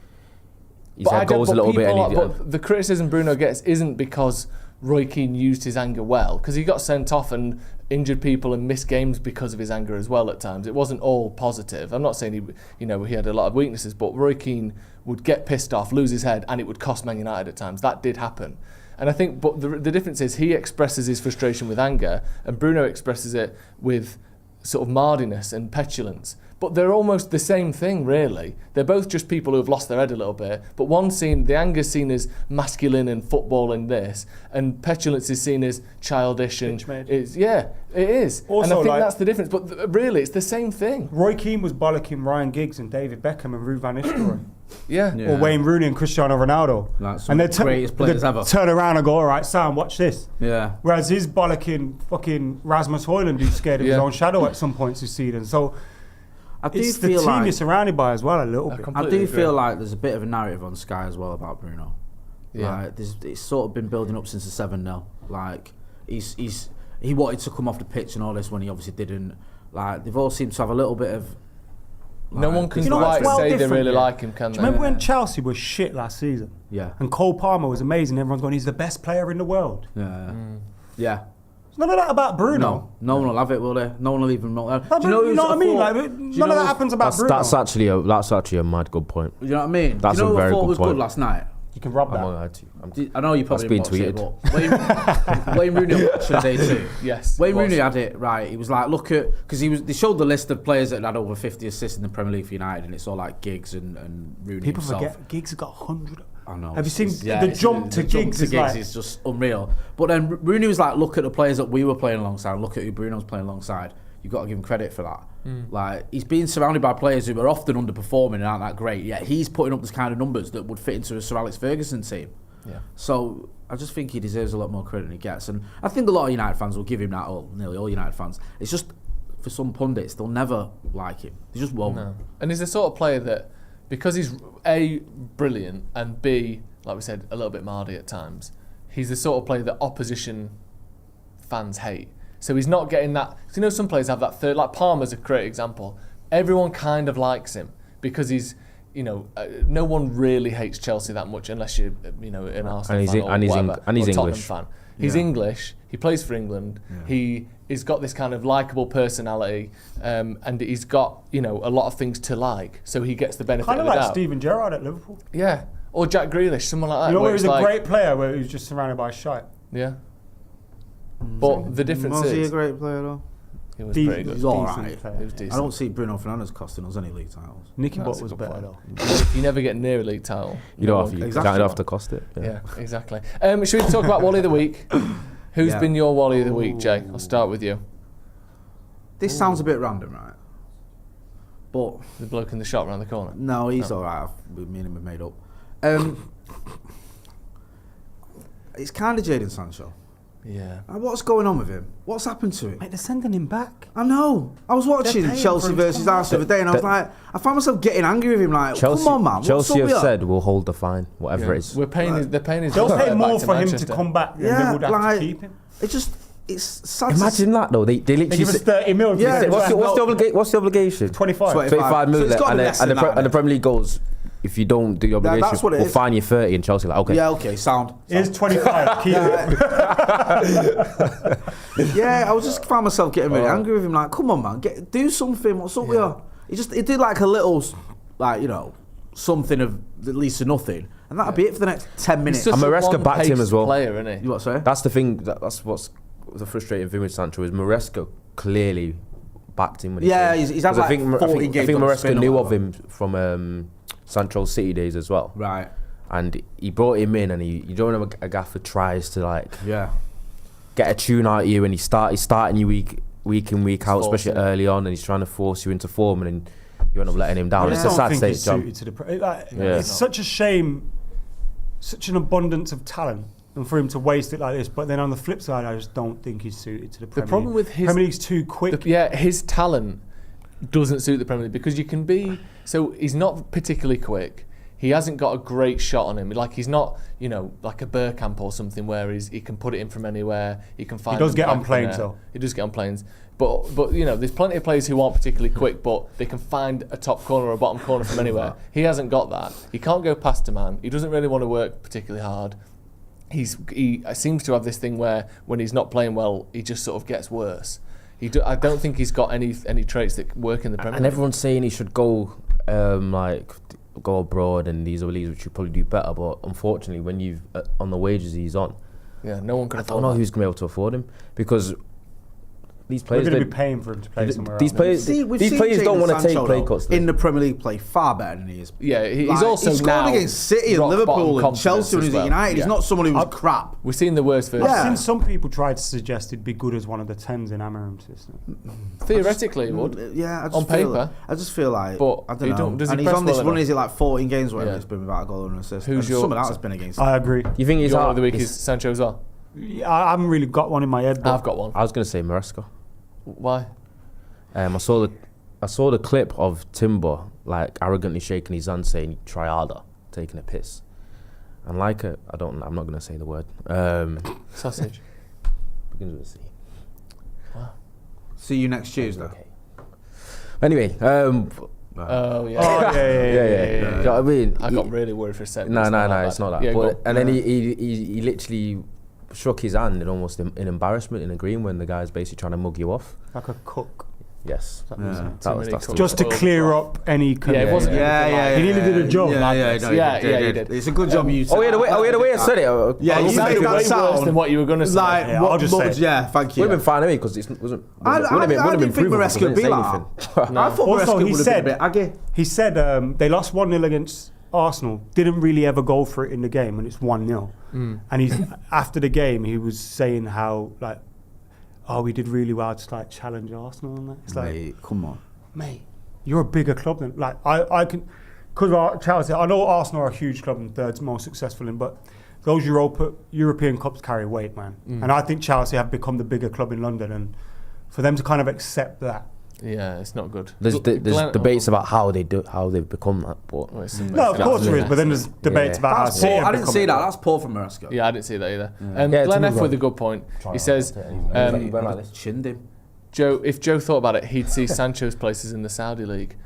head goes a little bit. But the criticism Bruno gets isn't because Roy Keane used his anger well, because he got sent off and injured people and missed games because of his anger as well at times. It wasn't all positive. I'm not saying he had a lot of weaknesses, but Roy Keane would get pissed off, lose his head, and it would cost Man United at times. That did happen. And I think, but the difference is he expresses his frustration with anger, and Bruno expresses it with sort of mardiness and petulance. But they're almost the same thing, really. They're both just people who have lost their head a little bit. But the anger's seen as masculine and football and this, and petulance is seen as childish and it is. Also, and I think that's the difference. But really, it's the same thing. Roy Keane was bollocking Ryan Giggs and David Beckham and Ruud van Nistelrooy. Yeah. Or Wayne Rooney and Cristiano Ronaldo. And they're greatest players ever. Turn around and go, all right, Sam, watch this. Yeah. Whereas he's bollocking fucking Rasmus Højlund, who's scared of his own shadow at some points this season. So it's the team you're surrounded by as well a little bit. I do feel like there's a bit of a narrative on Sky as well about Bruno. Yeah. Like, it's sort of been building up since the 7-0. Like he wanted to come off the pitch and all this when he obviously didn't. Like they've all seemed to have a little bit of. Like, no one can quite say they really like him, can they? Do you remember when Chelsea was shit last season? Yeah. And Cole Palmer was amazing. Everyone's going, he's the best player in the world. Yeah. Yeah. None of that about Bruno. No one will have it, will they? No one will even know. Do you know what I mean? Like, none of that happens about Bruno. That's actually a mad good point. You know what I mean? That's do you know a very what I thought good was point. good last night? You can rub that. I know you probably That's been didn't watch it, but Wayne Rooney watched the day too. Yes. Wayne Rooney had it right. He was like, look at, because they showed the list of players that had over 50 assists in the Premier League for United, and it's all like Giggs and Rooney People himself. forget Giggs has got 100. I know. Have you seen the jump to Giggs? The jump to Giggs is just unreal. But then Rooney was like, look at the players that we were playing alongside. Look at who Bruno's playing alongside. You've got to give him credit for that. Like, he's being surrounded by players who are often underperforming and aren't that great, yet he's putting up this kind of numbers that would fit into a Sir Alex Ferguson team. Yeah. So I just think he deserves a lot more credit than he gets, and I think a lot of United fans will give him that. Nearly all United fans. It's just for some pundits, they'll never like him. They just won't. No. And he's the sort of player that, because he's A, brilliant, and B, like we said, a little bit mardy at times, he's the sort of player that opposition fans hate. So he's not getting that. You know, some players have that third, like Palmer's a great example. Everyone kind of likes him because he's, you know, no one really hates Chelsea that much unless you're, you know, an Arsenal fan or whatever, and he's or Tottenham English. fan. He's English. He plays for England. He's got this kind of likable personality, and he's got, you know, a lot of things to like. So he gets the benefit of the doubt. Kind of like Steven Gerrard at Liverpool. Yeah, or Jack Grealish, someone like that. You know, where he's a great player, where he was just surrounded by shite. Yeah. But the difference Was is... he a great player though? He was pretty good. He's alright. He was decent. I don't see Bruno Fernandes costing us any league titles. Nicky That's Butt a was good better point. though. If you never get near a league title... You don't have, Exactly. have to cost it. Yeah, exactly. Should we talk about Wally of the Week? Who's been your Wally of the Week, Jay? I'll start with you. This sounds a bit random, right? But The bloke in the shop around the corner. no, he's alright. Me and him have made up. It's kind of Jadon Sancho. Yeah. What's going on with him? What's happened to him? Mate, they're sending him back. I know. I was watching paying Chelsea for him to versus come Arsenal the other day, and I was like, I found myself getting angry with him. Like, Chelsea, come on, man. What's Chelsea up have with you? said we'll hold the fine, whatever it is. They're paying his They'll transfer pay back more to for him Manchester. to come back than Yeah, they would have like, to keep him. It's sad. Imagine that though. They They literally give us 30 mil. Yeah, to what's the obligation? 25. 25 So million, it's gotta be less than that, and the Premier League goes, if you don't do your obligation, that's what it we'll is. fine you 30, and Chelsea like, okay. Yeah, okay, sound. Here's 25. Keep it. Yeah, I was just found myself getting really angry with him. Like, come on, man, do something. What's up with you? He did like a little, like, you know, something of at least nothing, and that'll be it for the next 10 minutes. He's such And a Maresca backed him as well. Player, isn't he? You what, sorry? That's the thing. That's what's the frustrating thing with Sancho is Maresca clearly backed him when he came. He's had 'Cause like 40 games. I think on the Maresca spin or knew of whatever. him from Sancho's City days as well. Right. And he brought him in, and you don't know a gaffer tries to like Yeah. get a tune out of you, and he's starting you week in week out, especially forcing. early on, and he's trying to force you into form, and then you end up letting him down. I It's just a don't sad think state he's job. suited to the. Yeah. It's such a shame, such an abundance of talent, and for him to waste it like this. But then on the flip side, I just don't think he's suited to the Premier League. problem with his- Premier League's too quick. His talent doesn't suit the Premier League because you can be... So he's not particularly quick. He hasn't got a great shot on him. Like, he's not, you know, like a Bergkamp or something where he can put it in from anywhere. He can find... He does them get on back in planes, there. though. He does get on planes. But you know, there's plenty of players who aren't particularly quick, but they can find a top corner or a bottom corner from anywhere. He hasn't got that. He can't go past a man. He doesn't really want to work particularly hard. He seems to have this thing where when he's not playing well, he just sort of gets worse. I don't think he's got any traits that work in the Premier League. And everyone's saying he should go go abroad and these other leagues, which you probably do better. But unfortunately, when you've on the wages he's on, Yeah, no one can I afford don't know that. who's going to be able to afford him because these We're players going to be paying for him to play somewhere these else. players We've these seen players don't Jadon want to take Sancho, play though, cuts. in the Premier League play far better than he is. Yeah, he's Like, also he scored now against City and rock Liverpool bottom and confidence Chelsea when he as was at well. United. He's Yeah. not someone who was crap. We've seen the worst version. I've seen some people try to suggest he'd be good as one of the 10s in Amorim's system. Theoretically, he would. Yeah, I just On feel, paper. I just feel like, But I he don't know. don't- does he And he's press on this well run, enough? is it like 14 games where Yeah. it's been without a goal or an assist? Who's And your- some of that has been against I agree. You think he's Your out of the week he's- is Sancho as well. Yeah, I haven't really got one in my head. But I've got one. I was going to say Maresca. Why? I saw the clip of Timber like arrogantly shaking his hand saying try harder, taking a piss. And I'm not going to say the word. Sausage. Begins with a C. See you next Tuesday. Okay. Anyway, Oh yeah. Oh, yeah. Do you know what I mean? I got really worried for a second. No, It's not it's not that. Yeah, go But, on. and then he literally shook his hand in almost in embarrassment in agreeing when the guy's basically trying to mug you off. Like a cook. Yes. That Yeah. was it. That was many that's the cooks. Just to Well, clear up any... Yeah, it wasn't. Yeah. He nearly did a job. Yeah, like yeah, this. no, Yeah, he he did. It's a good job you said. Oh, we had a way I said it. Yeah, You you made made it that way worse sound than what you were going to say. like, Yeah, what I'll just say it. yeah, thank you. Would have been fine anyway because it wasn't. I didn't think Maresca would be like that. I thought Also, Maresca he would have said- been a bit aggy. He said they lost 1-0 against Arsenal, didn't really ever go for it in the game, and it's 1-0. And he's after the game, he was saying how, like, we did really well to, like, challenge Arsenal and that. It's like, Mate, come on. mate, you're a bigger club than... Like, I can... Because Chelsea, I know Arsenal are a huge club and third most successful in, but those European Cups carry weight, man. And I think Chelsea have become the bigger club in London, and for them to kind of accept that Yeah, it's not good. There's debates about how they've become that, but no, of course there is. But then there's debates about how City. I didn't see that. That's poor from Maresca. Yeah, I didn't see that either. Glenn F with a good point. He says, chinned him. If Joe thought about it, he'd see Sancho's places in the Saudi league.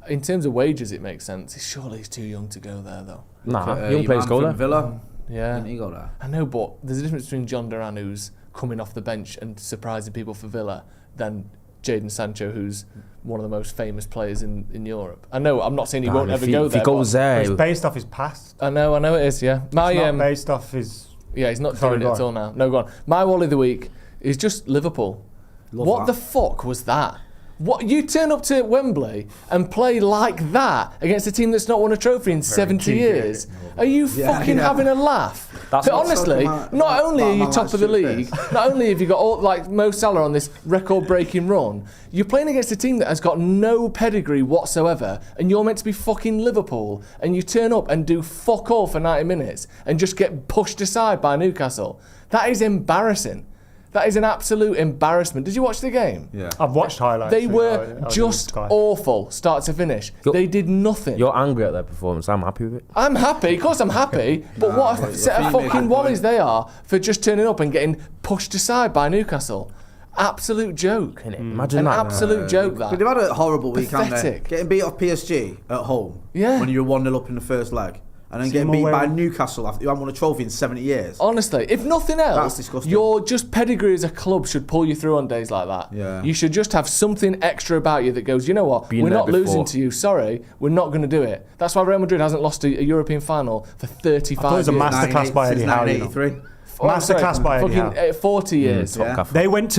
In terms of wages, it makes sense. Surely he's too young to go there, though. Nah, young players go there. Villa. Yeah. Didn't he go there? I know, but there's a difference between John Duran, who's coming off the bench and surprising people for Villa, than Jadon Sancho, who's one of the most famous players in Europe. I know, I'm not saying he won't ever go there. If he goes there... It's based off his past. I know it is, yeah. It's not based off his... Yeah, he's not doing it at all now. No, go on. My Wally of the week is just Liverpool. What the fuck was that? What, you turn up to Wembley and play like that against a team that's not won a trophy in 70 years? Are you fucking having a laugh? But honestly, not only are you top of the league, not only have you got all, like Mo Salah on this record-breaking run, you're playing against a team that has got no pedigree whatsoever, and you're meant to be fucking Liverpool, and you turn up and do fuck all for 90 minutes and just get pushed aside by Newcastle. That is embarrassing. That is an absolute embarrassment. Did you watch the game? Yeah. I've watched highlights. They were just awful, start to finish. They did nothing. You're angry at their performance. I'm happy with it. I'm happy. Of course I'm happy. But what a set of fucking Wallies they are for just turning up and getting pushed aside by Newcastle. Absolute joke. Imagine an that. absolute joke, that. But they've had a horrible week, haven't they? Pathetic. Getting beat off PSG at home when you were 1-0 up in the first leg. And then getting beat by Newcastle after you haven't won a trophy in 70 years. Honestly, if nothing else, disgusting. your just pedigree as a club should pull you through on days like that. Yeah. You should just have something extra about you that goes, you know what, we're not losing to you, sorry, we're not going to do it. That's why Real Madrid hasn't lost a European final for 35 years. It was a masterclass by Eddie Howe. 1983. Masterclass by Eddie Howe. 40 years. They went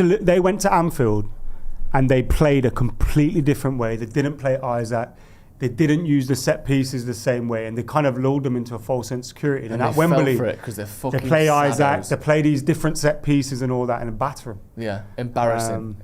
to Anfield and they played a completely different way. They didn't play Isaac. They didn't use the set pieces the same way, and they kind of lulled them into a false sense of security. And at Wembley, for it 'cause they're fucking they play Isaac, saddos. they play these different set pieces and all that, and batter them. Yeah, embarrassing,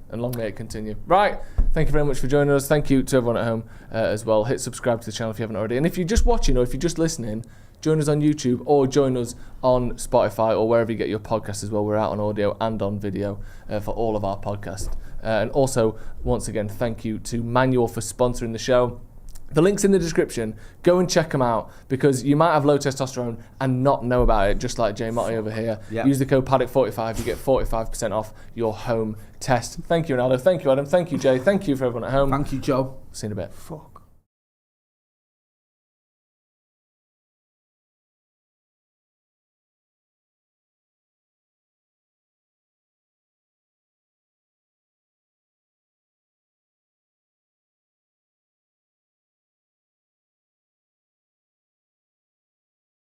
and long may it continue. Right, thank you very much for joining us. Thank you to everyone at home as well. Hit subscribe to the channel if you haven't already. And if you're just watching or if you're just listening, join us on YouTube or join us on Spotify or wherever you get your podcasts as well. We're out on audio and on video for all of our podcasts. And also, once again, thank you to Manual for sponsoring the show. The link's in the description. Go and check them out because you might have low testosterone and not know about it, just like Jay Motti over here. Yep. Use the code Paddock45. You get 45% off your home test. Thank you, Ronaldo. Thank you, Adam. Thank you, Jay. Thank you for everyone at home. Thank you, Joe. See you in a bit. Fuck.